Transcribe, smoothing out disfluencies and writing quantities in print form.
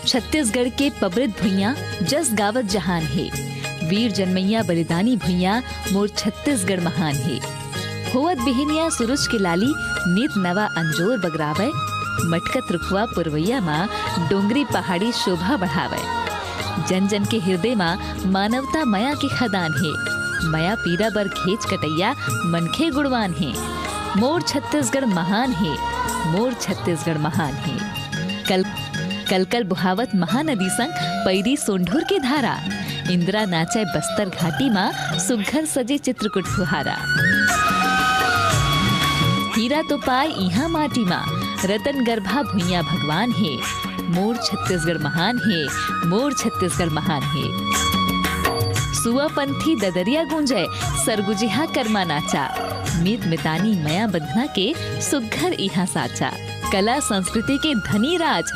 छत्तीसगढ़ के पबरित भुइयां जस गावत जहान है। वीर जनमैया बलिदानी भुइयां मोर छत्तीसगढ़ महान है। होवत बिहनिया सुरुज के लाली नीत नवा अंजोर बगरावे। मटकत रुखवा पुरवैया माँ डोंगरी पहाड़ी शोभा बढ़ावे। जन जन के हृदय माँ मानवता मया की खदान है। मया पीरा बर खेच कटैया मनखे गुणवान है। मोर छत्तीसगढ़ महान है, मोर छत्तीसगढ़ महान है। कल कल बुहावत महानदी संग पैरी सोंढूर की धारा। इंदिरा नाचे बस्तर घाटी माँ सुघर सजे चित्रकूट फुहारा। हीरा तो पाए इहा माटी माँ रतन गर्भा भुइया भगवान है। मोर छत्तीसगढ़ महान है, मोर छत्तीसगढ़ महान है। सुआ पंथी ददरिया गूंजे सरगुजिहा कर्मा नाचा। मीत मितानी मया बंधना के सुघर इहा साचा। कला संस्कृति के धनी राज